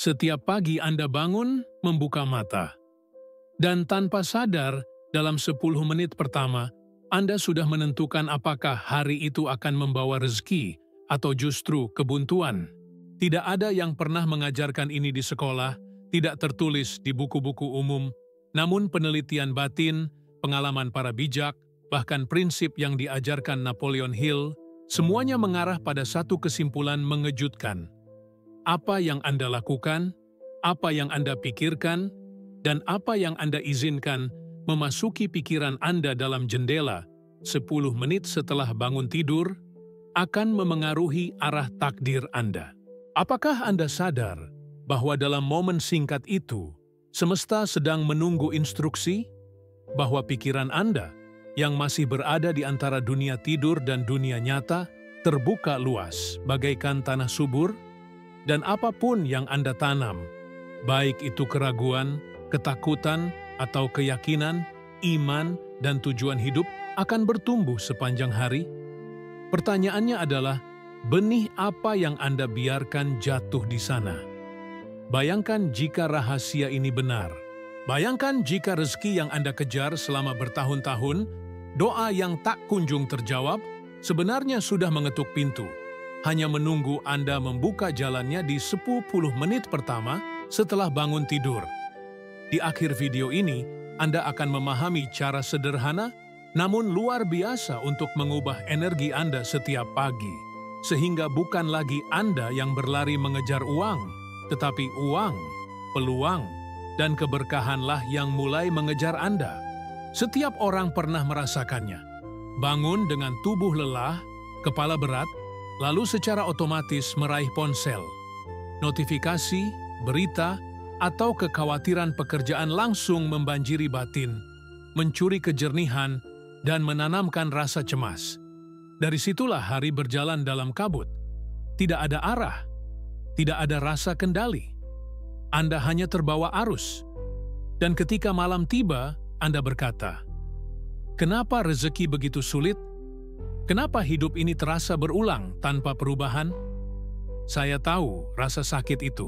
Setiap pagi Anda bangun, membuka mata. Dan tanpa sadar, dalam 10 menit pertama, Anda sudah menentukan apakah hari itu akan membawa rezeki atau justru kebuntuan. Tidak ada yang pernah mengajarkan ini di sekolah, tidak tertulis di buku-buku umum, namun penelitian batin, pengalaman para bijak, bahkan prinsip yang diajarkan Napoleon Hill, semuanya mengarah pada satu kesimpulan mengejutkan. Apa yang Anda lakukan, apa yang Anda pikirkan, dan apa yang Anda izinkan memasuki pikiran Anda dalam jendela 10 menit setelah bangun tidur akan memengaruhi arah takdir Anda. Apakah Anda sadar bahwa dalam momen singkat itu, semesta sedang menunggu instruksi? Bahwa pikiran Anda yang masih berada di antara dunia tidur dan dunia nyata terbuka luas bagaikan tanah subur? Dan apapun yang Anda tanam, baik itu keraguan, ketakutan, atau keyakinan, iman, dan tujuan hidup akan bertumbuh sepanjang hari? Pertanyaannya adalah, benih apa yang Anda biarkan jatuh di sana? Bayangkan jika rahasia ini benar. Bayangkan jika rezeki yang Anda kejar selama bertahun-tahun, doa yang tak kunjung terjawab, sebenarnya sudah mengetuk pintu. Hanya menunggu Anda membuka jalannya di 10 menit pertama setelah bangun tidur. Di akhir video ini, Anda akan memahami cara sederhana namun luar biasa untuk mengubah energi Anda setiap pagi. Sehingga bukan lagi Anda yang berlari mengejar uang, tetapi uang, peluang, dan keberkahanlah yang mulai mengejar Anda. Setiap orang pernah merasakannya. Bangun dengan tubuh lelah, kepala berat, lalu secara otomatis meraih ponsel. Notifikasi, berita, atau kekhawatiran pekerjaan langsung membanjiri batin, mencuri kejernihan, dan menanamkan rasa cemas. Dari situlah hari berjalan dalam kabut. Tidak ada arah, tidak ada rasa kendali. Anda hanya terbawa arus. Dan ketika malam tiba, Anda berkata, "Kenapa rezeki begitu sulit? Kenapa hidup ini terasa berulang tanpa perubahan?" Saya tahu rasa sakit itu.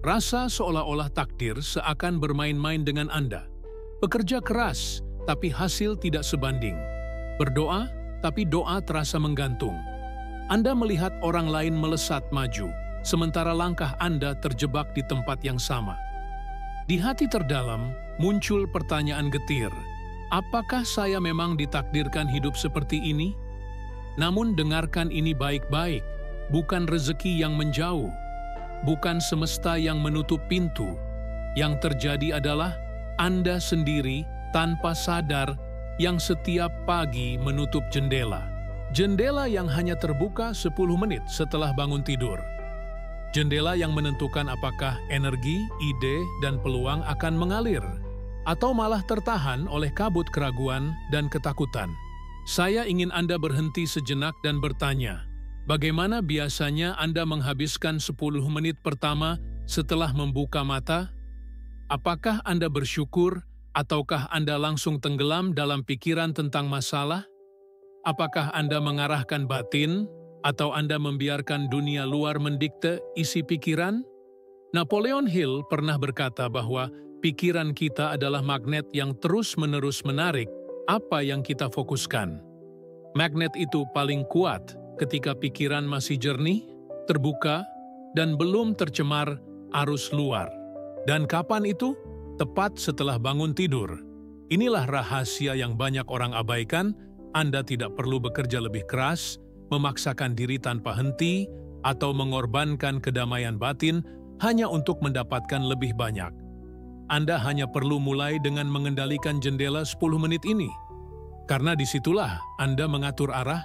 Rasa seolah-olah takdir seakan bermain-main dengan Anda. Bekerja keras, tapi hasil tidak sebanding. Berdoa, tapi doa terasa menggantung. Anda melihat orang lain melesat maju, sementara langkah Anda terjebak di tempat yang sama. Di hati terdalam muncul pertanyaan getir, apakah saya memang ditakdirkan hidup seperti ini? Namun dengarkan ini baik-baik, bukan rezeki yang menjauh, bukan semesta yang menutup pintu. Yang terjadi adalah Anda sendiri tanpa sadar yang setiap pagi menutup jendela. Jendela yang hanya terbuka 10 menit setelah bangun tidur. Jendela yang menentukan apakah energi, ide, dan peluang akan mengalir, atau malah tertahan oleh kabut keraguan dan ketakutan. Saya ingin Anda berhenti sejenak dan bertanya, bagaimana biasanya Anda menghabiskan 10 menit pertama setelah membuka mata? Apakah Anda bersyukur ataukah Anda langsung tenggelam dalam pikiran tentang masalah? Apakah Anda mengarahkan batin atau Anda membiarkan dunia luar mendikte isi pikiran? Napoleon Hill pernah berkata bahwa pikiran kita adalah magnet yang terus-menerus menarik apa yang kita fokuskan. Magnet itu paling kuat ketika pikiran masih jernih, terbuka, dan belum tercemar arus luar. Dan kapan itu? Tepat setelah bangun tidur. Inilah rahasia yang banyak orang abaikan. Anda tidak perlu bekerja lebih keras, memaksakan diri tanpa henti, atau mengorbankan kedamaian batin hanya untuk mendapatkan lebih banyak. Anda hanya perlu mulai dengan mengendalikan jendela 10 menit ini. Karena disitulah Anda mengatur arah,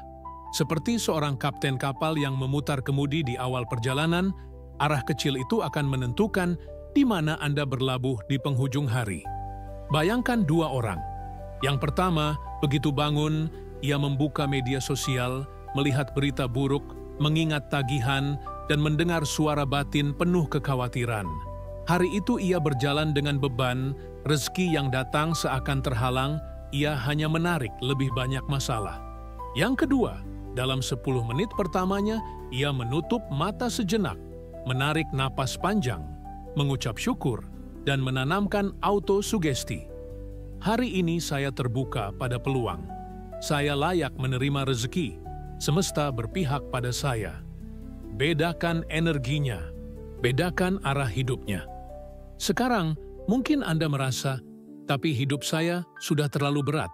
seperti seorang kapten kapal yang memutar kemudi di awal perjalanan, arah kecil itu akan menentukan di mana Anda berlabuh di penghujung hari. Bayangkan 2 orang. Yang pertama, begitu bangun, ia membuka media sosial, melihat berita buruk, mengingat tagihan, dan mendengar suara batin penuh kekhawatiran. Hari itu ia berjalan dengan beban, rezeki yang datang seakan terhalang, ia hanya menarik lebih banyak masalah. Yang kedua, dalam 10 menit pertamanya, ia menutup mata sejenak, menarik napas panjang, mengucap syukur, dan menanamkan autosugesti. Hari ini saya terbuka pada peluang. Saya layak menerima rezeki. Semesta berpihak pada saya. Bedakan energinya. Bedakan arah hidupnya. Sekarang, mungkin Anda merasa, tapi hidup saya sudah terlalu berat.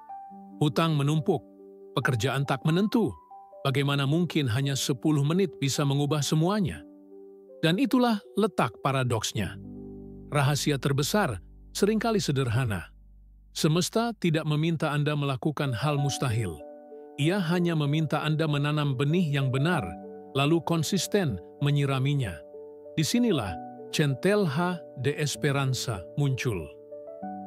Hutang menumpuk, pekerjaan tak menentu. Bagaimana mungkin hanya 10 menit bisa mengubah semuanya? Dan itulah letak paradoksnya. Rahasia terbesar seringkali sederhana. Semesta tidak meminta Anda melakukan hal mustahil. Ia hanya meminta Anda menanam benih yang benar, lalu konsisten menyiraminya. Disinilah centelha de esperanza muncul.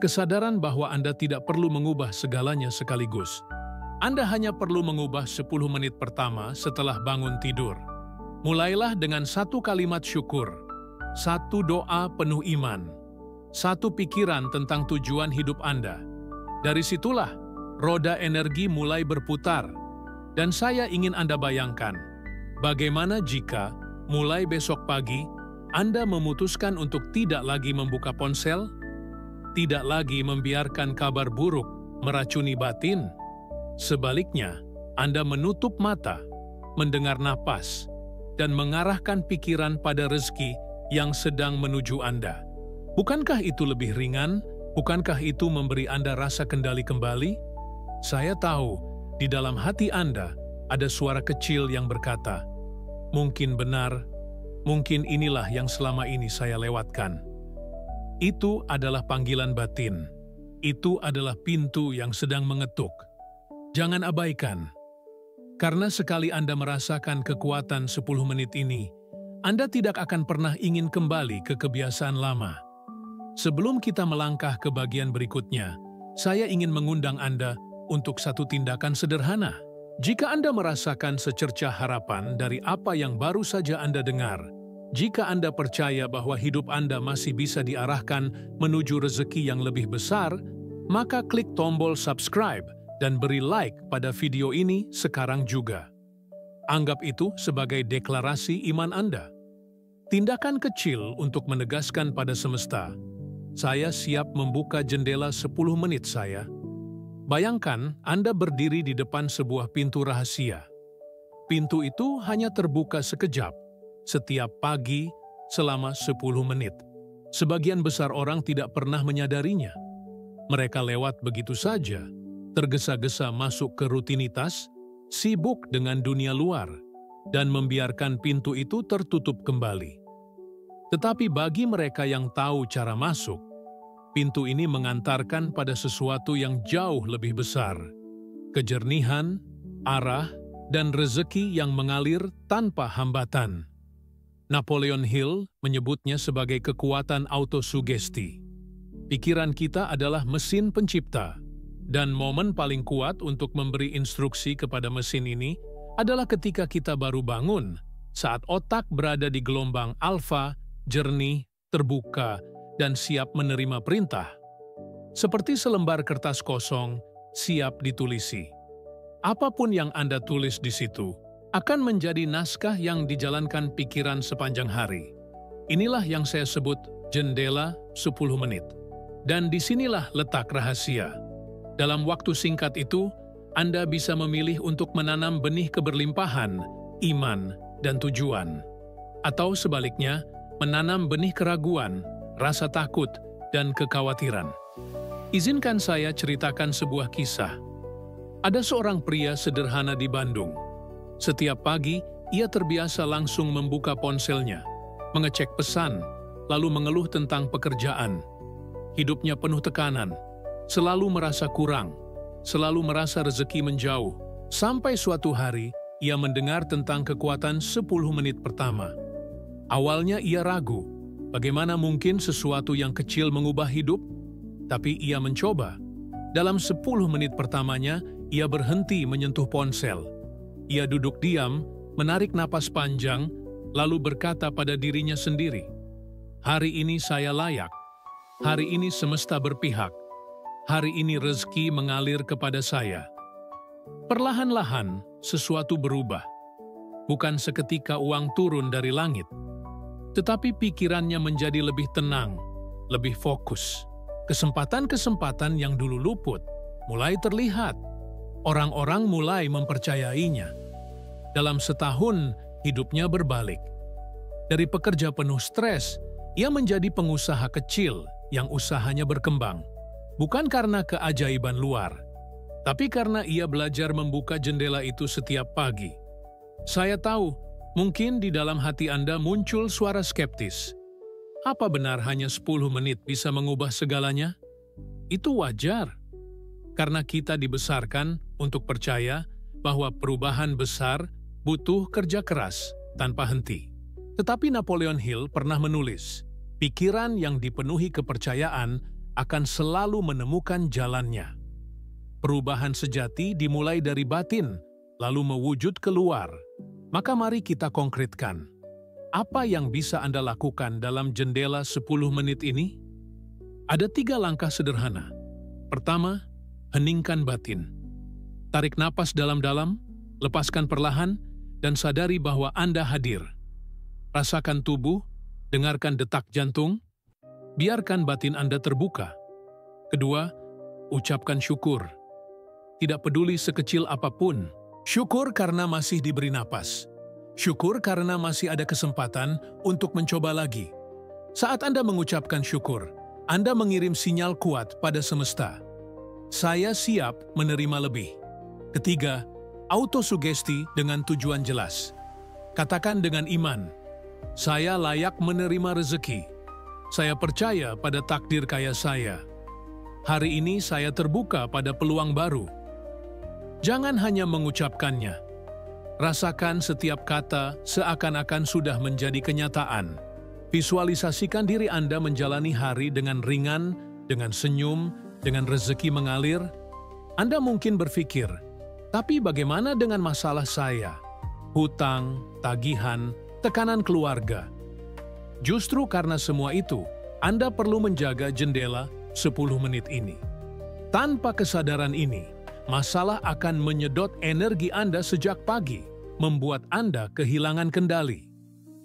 Kesadaran bahwa Anda tidak perlu mengubah segalanya sekaligus. Anda hanya perlu mengubah 10 menit pertama setelah bangun tidur. Mulailah dengan satu kalimat syukur, satu doa penuh iman, satu pikiran tentang tujuan hidup Anda. Dari situlah, roda energi mulai berputar. Dan saya ingin Anda bayangkan, bagaimana jika mulai besok pagi, Anda memutuskan untuk tidak lagi membuka ponsel, tidak lagi membiarkan kabar buruk meracuni batin. Sebaliknya, Anda menutup mata, mendengar napas, dan mengarahkan pikiran pada rezeki yang sedang menuju Anda. Bukankah itu lebih ringan? Bukankah itu memberi Anda rasa kendali kembali? Saya tahu, di dalam hati Anda ada suara kecil yang berkata, "Mungkin benar, mungkin inilah yang selama ini saya lewatkan." Itu adalah panggilan batin. Itu adalah pintu yang sedang mengetuk. Jangan abaikan. Karena sekali Anda merasakan kekuatan 10 menit ini, Anda tidak akan pernah ingin kembali ke kebiasaan lama. Sebelum kita melangkah ke bagian berikutnya, saya ingin mengundang Anda untuk satu tindakan sederhana. Jika Anda merasakan secercah harapan dari apa yang baru saja Anda dengar, jika Anda percaya bahwa hidup Anda masih bisa diarahkan menuju rezeki yang lebih besar, maka klik tombol subscribe dan beri like pada video ini sekarang juga. Anggap itu sebagai deklarasi iman Anda. Tindakan kecil untuk menegaskan pada semesta, saya siap membuka jendela 10 menit saya. Bayangkan Anda berdiri di depan sebuah pintu rahasia. Pintu itu hanya terbuka sekejap, setiap pagi selama 10 menit. Sebagian besar orang tidak pernah menyadarinya. Mereka lewat begitu saja, tergesa-gesa masuk ke rutinitas, sibuk dengan dunia luar, dan membiarkan pintu itu tertutup kembali. Tetapi bagi mereka yang tahu cara masuk, pintu ini mengantarkan pada sesuatu yang jauh lebih besar. Kejernihan, arah, dan rezeki yang mengalir tanpa hambatan. Napoleon Hill menyebutnya sebagai kekuatan autosugesti. Pikiran kita adalah mesin pencipta, dan momen paling kuat untuk memberi instruksi kepada mesin ini adalah ketika kita baru bangun, saat otak berada di gelombang alfa, jernih, terbuka, dan siap menerima perintah. Seperti selembar kertas kosong, siap ditulisi. Apapun yang Anda tulis di situ akan menjadi naskah yang dijalankan pikiran sepanjang hari. Inilah yang saya sebut jendela 10 menit. Dan disinilah letak rahasia. Dalam waktu singkat itu, Anda bisa memilih untuk menanam benih keberlimpahan, iman, dan tujuan. Atau sebaliknya, menanam benih keraguan, rasa takut, dan kekhawatiran. Izinkan saya ceritakan sebuah kisah. Ada seorang pria sederhana di Bandung. Setiap pagi, ia terbiasa langsung membuka ponselnya, mengecek pesan, lalu mengeluh tentang pekerjaan. Hidupnya penuh tekanan, selalu merasa kurang, selalu merasa rezeki menjauh, sampai suatu hari ia mendengar tentang kekuatan 10 menit pertama. Awalnya ia ragu, bagaimana mungkin sesuatu yang kecil mengubah hidup? Tapi ia mencoba. Dalam 10 menit pertamanya, ia berhenti menyentuh ponsel. Ia duduk diam, menarik napas panjang, lalu berkata pada dirinya sendiri, "Hari ini saya layak. Hari ini semesta berpihak. Hari ini rezeki mengalir kepada saya." Perlahan-lahan, sesuatu berubah. Bukan seketika uang turun dari langit. tetapi pikirannya menjadi lebih tenang, lebih fokus. Kesempatan-kesempatan yang dulu luput mulai terlihat. Orang-orang mulai mempercayainya. Dalam setahun, hidupnya berbalik. Dari pekerja penuh stres, ia menjadi pengusaha kecil yang usahanya berkembang. Bukan karena keajaiban luar, tapi karena ia belajar membuka jendela itu setiap pagi. Saya tahu, mungkin di dalam hati Anda muncul suara skeptis. Apa benar hanya 10 menit bisa mengubah segalanya? Itu wajar, karena kita dibesarkan untuk percaya bahwa perubahan besar butuh kerja keras tanpa henti. Tetapi Napoleon Hill pernah menulis, pikiran yang dipenuhi kepercayaan akan selalu menemukan jalannya. Perubahan sejati dimulai dari batin, lalu mewujud keluar. Maka mari kita konkretkan. Apa yang bisa Anda lakukan dalam jendela 10 menit ini? Ada 3 langkah sederhana. Pertama, heningkan batin. Tarik napas dalam-dalam, lepaskan perlahan, dan sadari bahwa Anda hadir. Rasakan tubuh, dengarkan detak jantung, biarkan batin Anda terbuka. Kedua, ucapkan syukur. Tidak peduli sekecil apapun. Syukur karena masih diberi napas. Syukur karena masih ada kesempatan untuk mencoba lagi. Saat Anda mengucapkan syukur, Anda mengirim sinyal kuat pada semesta. Saya siap menerima lebih. Ketiga, autosugesti dengan tujuan jelas. Katakan dengan iman, saya layak menerima rezeki. Saya percaya pada takdir kaya saya. Hari ini saya terbuka pada peluang baru. Jangan hanya mengucapkannya. Rasakan setiap kata seakan-akan sudah menjadi kenyataan. Visualisasikan diri Anda menjalani hari dengan ringan, dengan senyum, dengan rezeki mengalir. Anda mungkin berpikir, tapi bagaimana dengan masalah saya? Hutang, tagihan, tekanan keluarga. Justru karena semua itu, Anda perlu menjaga jendela 10 menit ini. Tanpa kesadaran ini, masalah akan menyedot energi Anda sejak pagi, membuat Anda kehilangan kendali.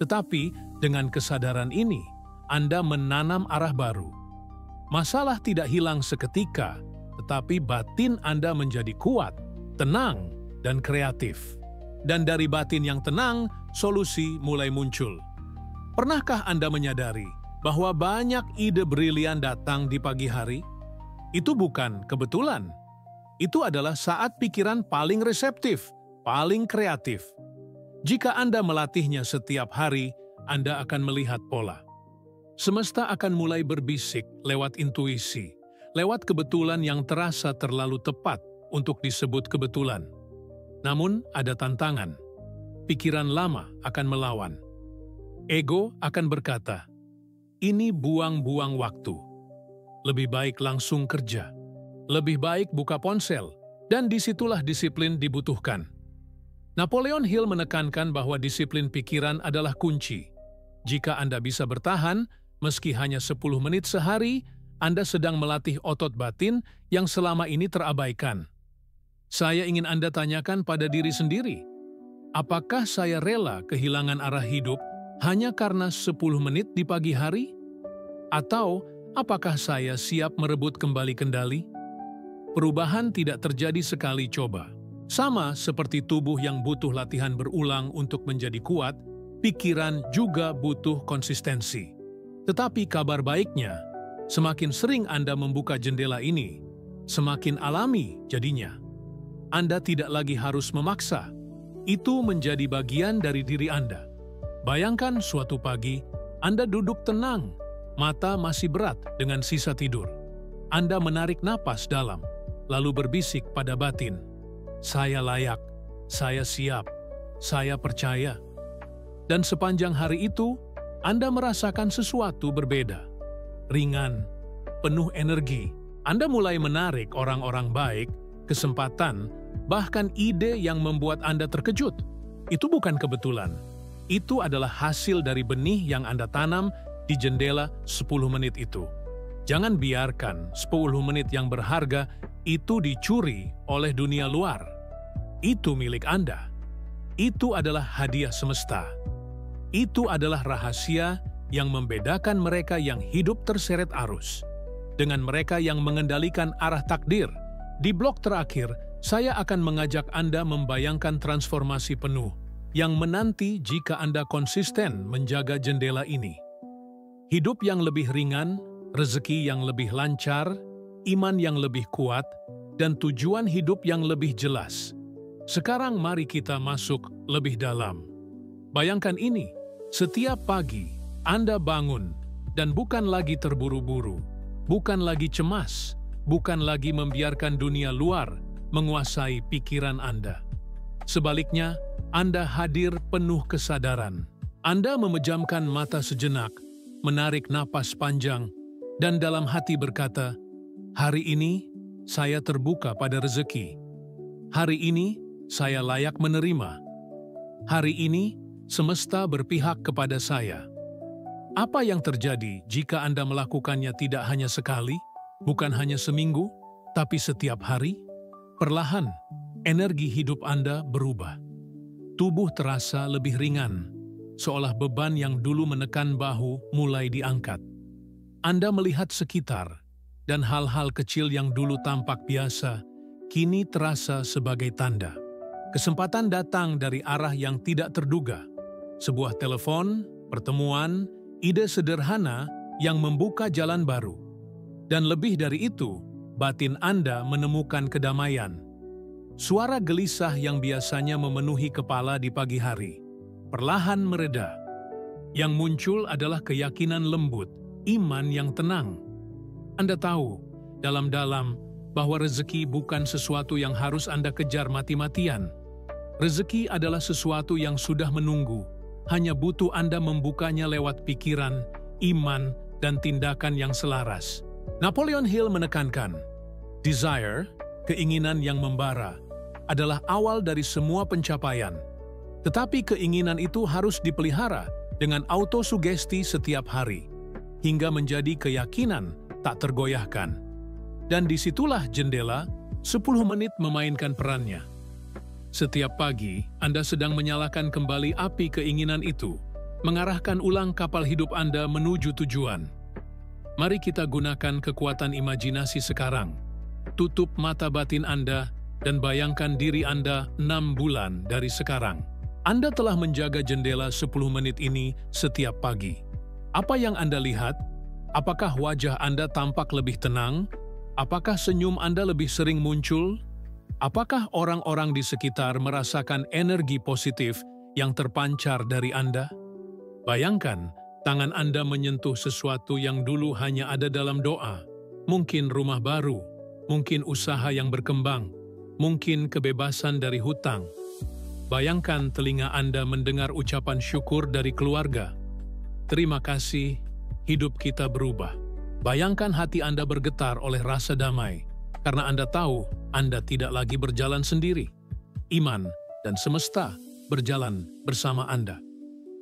Tetapi dengan kesadaran ini, Anda menanam arah baru. Masalah tidak hilang seketika, tetapi batin Anda menjadi kuat, tenang, dan kreatif. Dan dari batin yang tenang, solusi mulai muncul. Pernahkah Anda menyadari bahwa banyak ide brilian datang di pagi hari? Itu bukan kebetulan. Itu adalah saat pikiran paling reseptif, paling kreatif. Jika Anda melatihnya setiap hari, Anda akan melihat pola. Semesta akan mulai berbisik lewat intuisi, lewat kebetulan yang terasa terlalu tepat untuk disebut kebetulan. Namun ada tantangan. Pikiran lama akan melawan. Ego akan berkata, ini buang-buang waktu. Lebih baik langsung kerja. Lebih baik buka ponsel. Dan disitulah disiplin dibutuhkan. Napoleon Hill menekankan bahwa disiplin pikiran adalah kunci. Jika Anda bisa bertahan, meski hanya 10 menit sehari, Anda sedang melatih otot batin yang selama ini terabaikan. Saya ingin Anda tanyakan pada diri sendiri, apakah saya rela kehilangan arah hidup hanya karena 10 menit di pagi hari? Atau apakah saya siap merebut kembali kendali? Perubahan tidak terjadi sekali coba. Sama seperti tubuh yang butuh latihan berulang untuk menjadi kuat, pikiran juga butuh konsistensi. Tetapi kabar baiknya, semakin sering Anda membuka jendela ini, semakin alami jadinya. Anda tidak lagi harus memaksa. Itu menjadi bagian dari diri Anda. Bayangkan suatu pagi, Anda duduk tenang, mata masih berat dengan sisa tidur. Anda menarik napas dalam, lalu berbisik pada batin, saya layak, saya siap, saya percaya. Dan sepanjang hari itu, Anda merasakan sesuatu berbeda. Ringan, penuh energi. Anda mulai menarik orang-orang baik, kesempatan, bahkan ide yang membuat Anda terkejut. Itu bukan kebetulan. Itu adalah hasil dari benih yang Anda tanam di jendela 10 menit itu. Jangan biarkan 10 menit yang berharga itu dicuri oleh dunia luar. Itu milik Anda. Itu adalah hadiah semesta. Itu adalah rahasia yang membedakan mereka yang hidup terseret arus dengan mereka yang mengendalikan arah takdir. Di blog terakhir, saya akan mengajak Anda membayangkan transformasi penuh yang menanti jika Anda konsisten menjaga jendela ini. Hidup yang lebih ringan, rezeki yang lebih lancar, iman yang lebih kuat, dan tujuan hidup yang lebih jelas. Sekarang mari kita masuk lebih dalam. Bayangkan ini, setiap pagi Anda bangun dan bukan lagi terburu-buru, bukan lagi cemas, bukan lagi membiarkan dunia luar menguasai pikiran Anda. Sebaliknya, Anda hadir penuh kesadaran. Anda memejamkan mata sejenak, menarik napas panjang, dan dalam hati berkata, "Hari ini saya terbuka pada rezeki. Hari ini saya layak menerima. Hari ini semesta berpihak kepada saya." Apa yang terjadi jika Anda melakukannya tidak hanya sekali, bukan hanya seminggu, tapi setiap hari? Perlahan, energi hidup Anda berubah. Tubuh terasa lebih ringan, seolah beban yang dulu menekan bahu mulai diangkat. Anda melihat sekitar, dan hal-hal kecil yang dulu tampak biasa, kini terasa sebagai tanda. Kesempatan datang dari arah yang tidak terduga. Sebuah telepon, pertemuan, ide sederhana yang membuka jalan baru. Dan lebih dari itu, batin Anda menemukan kedamaian. Suara gelisah yang biasanya memenuhi kepala di pagi hari perlahan mereda. Yang muncul adalah keyakinan lembut, iman yang tenang. Anda tahu, dalam-dalam, bahwa rezeki bukan sesuatu yang harus Anda kejar mati-matian. Rezeki adalah sesuatu yang sudah menunggu, hanya butuh Anda membukanya lewat pikiran, iman, dan tindakan yang selaras. Napoleon Hill menekankan, desire, keinginan yang membara, adalah awal dari semua pencapaian. Tetapi keinginan itu harus dipelihara dengan autosugesti setiap hari, hingga menjadi keyakinan tak tergoyahkan. Dan disitulah jendela 10 menit memainkan perannya. Setiap pagi, Anda sedang menyalakan kembali api keinginan itu, mengarahkan ulang kapal hidup Anda menuju tujuan. Mari kita gunakan kekuatan imajinasi sekarang. Tutup mata batin Anda dan bayangkan diri Anda 6 bulan dari sekarang. Anda telah menjaga jendela 10 menit ini setiap pagi. Apa yang Anda lihat? Apakah wajah Anda tampak lebih tenang? Apakah senyum Anda lebih sering muncul? Apakah orang-orang di sekitar merasakan energi positif yang terpancar dari Anda? Bayangkan, tangan Anda menyentuh sesuatu yang dulu hanya ada dalam doa. Mungkin rumah baru, mungkin usaha yang berkembang, mungkin kebebasan dari hutang. Bayangkan telinga Anda mendengar ucapan syukur dari keluarga. Terima kasih, hidup kita berubah. Bayangkan hati Anda bergetar oleh rasa damai, karena Anda tahu Anda tidak lagi berjalan sendiri. Iman dan semesta berjalan bersama Anda.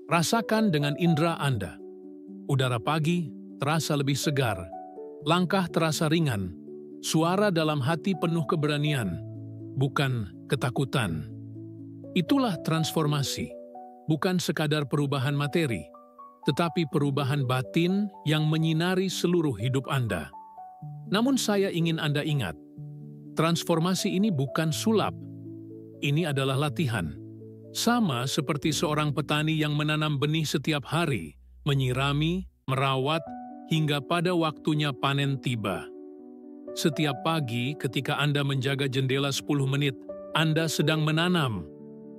Rasakan dengan indera Anda. Udara pagi terasa lebih segar, langkah terasa ringan, suara dalam hati penuh keberanian, bukan ketakutan. Itulah transformasi, bukan sekadar perubahan materi, tetapi perubahan batin yang menyinari seluruh hidup Anda. Namun saya ingin Anda ingat, transformasi ini bukan sulap. Ini adalah latihan. Sama seperti seorang petani yang menanam benih setiap hari, menyirami, merawat, hingga pada waktunya panen tiba. Setiap pagi ketika Anda menjaga jendela 10 menit, Anda sedang menanam.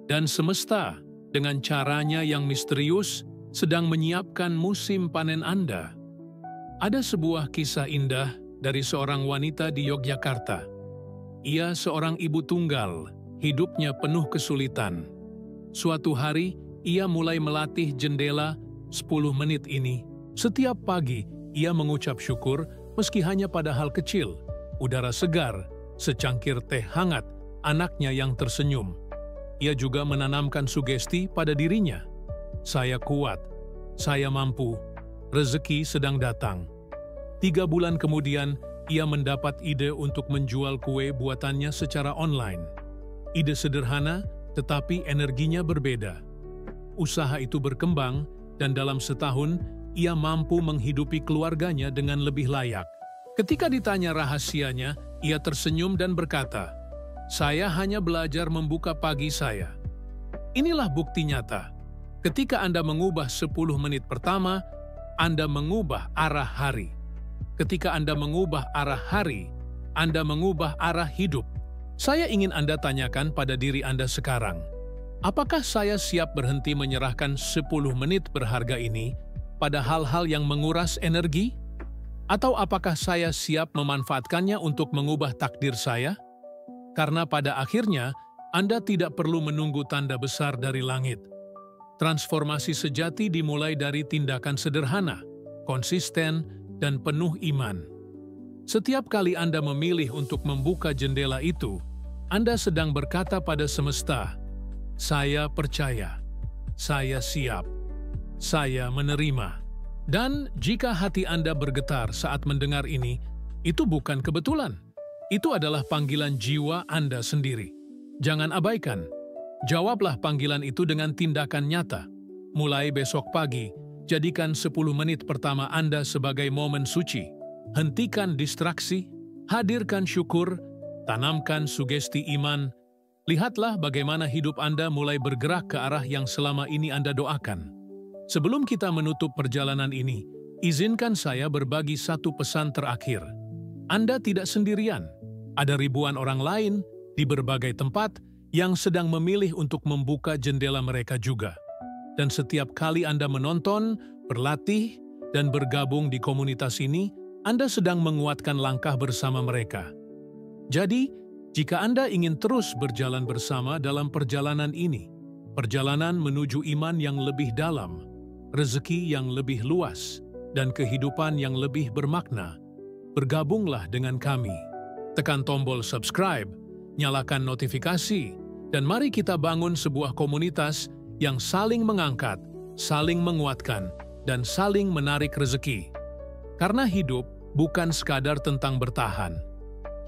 Dan semesta, dengan caranya yang misterius, sedang menyiapkan musim panen Anda. Ada sebuah kisah indah dari seorang wanita di Yogyakarta. Ia seorang ibu tunggal, hidupnya penuh kesulitan. Suatu hari, ia mulai melatih jendela 10 menit ini. Setiap pagi, ia mengucap syukur meski hanya pada hal kecil. Udara segar, secangkir teh hangat, anaknya yang tersenyum. Ia juga menanamkan sugesti pada dirinya. Saya kuat, saya mampu, rezeki sedang datang. 3 bulan kemudian, ia mendapat ide untuk menjual kue buatannya secara online. Ide sederhana, tetapi energinya berbeda. usaha itu berkembang dan dalam setahun ia mampu menghidupi keluarganya dengan lebih layak. Ketika ditanya rahasianya, ia tersenyum dan berkata, "Saya hanya belajar membuka pagi saya." Inilah bukti nyata. Ketika Anda mengubah 10 menit pertama, Anda mengubah arah hari. Ketika Anda mengubah arah hari, Anda mengubah arah hidup. Saya ingin Anda tanyakan pada diri Anda sekarang, apakah saya siap berhenti menyerahkan 10 menit berharga ini pada hal-hal yang menguras energi? Atau apakah saya siap memanfaatkannya untuk mengubah takdir saya? Karena pada akhirnya, Anda tidak perlu menunggu tanda besar dari langit. Transformasi sejati dimulai dari tindakan sederhana, konsisten, dan penuh iman. Setiap kali Anda memilih untuk membuka jendela itu, Anda sedang berkata pada semesta, "Saya percaya, saya siap, saya menerima." Dan jika hati Anda bergetar saat mendengar ini, itu bukan kebetulan. Itu adalah panggilan jiwa Anda sendiri. Jangan abaikan. Jawablah panggilan itu dengan tindakan nyata. Mulai besok pagi, jadikan 10 menit pertama Anda sebagai momen suci. Hentikan distraksi, hadirkan syukur, tanamkan sugesti iman. Lihatlah bagaimana hidup Anda mulai bergerak ke arah yang selama ini Anda doakan. Sebelum kita menutup perjalanan ini, izinkan saya berbagi satu pesan terakhir. Anda tidak sendirian. Ada ribuan orang lain di berbagai tempat yang sedang memilih untuk membuka jendela mereka juga. Dan setiap kali Anda menonton, berlatih, dan bergabung di komunitas ini, Anda sedang menguatkan langkah bersama mereka. Jadi, jika Anda ingin terus berjalan bersama dalam perjalanan ini, perjalanan menuju iman yang lebih dalam, rezeki yang lebih luas, dan kehidupan yang lebih bermakna, bergabunglah dengan kami. Tekan tombol subscribe, nyalakan notifikasi, dan mari kita bangun sebuah komunitas yang saling mengangkat, saling menguatkan, dan saling menarik rezeki. Karena hidup bukan sekadar tentang bertahan.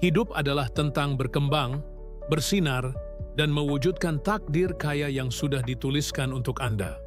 Hidup adalah tentang berkembang, bersinar, dan mewujudkan takdir kaya yang sudah dituliskan untuk Anda.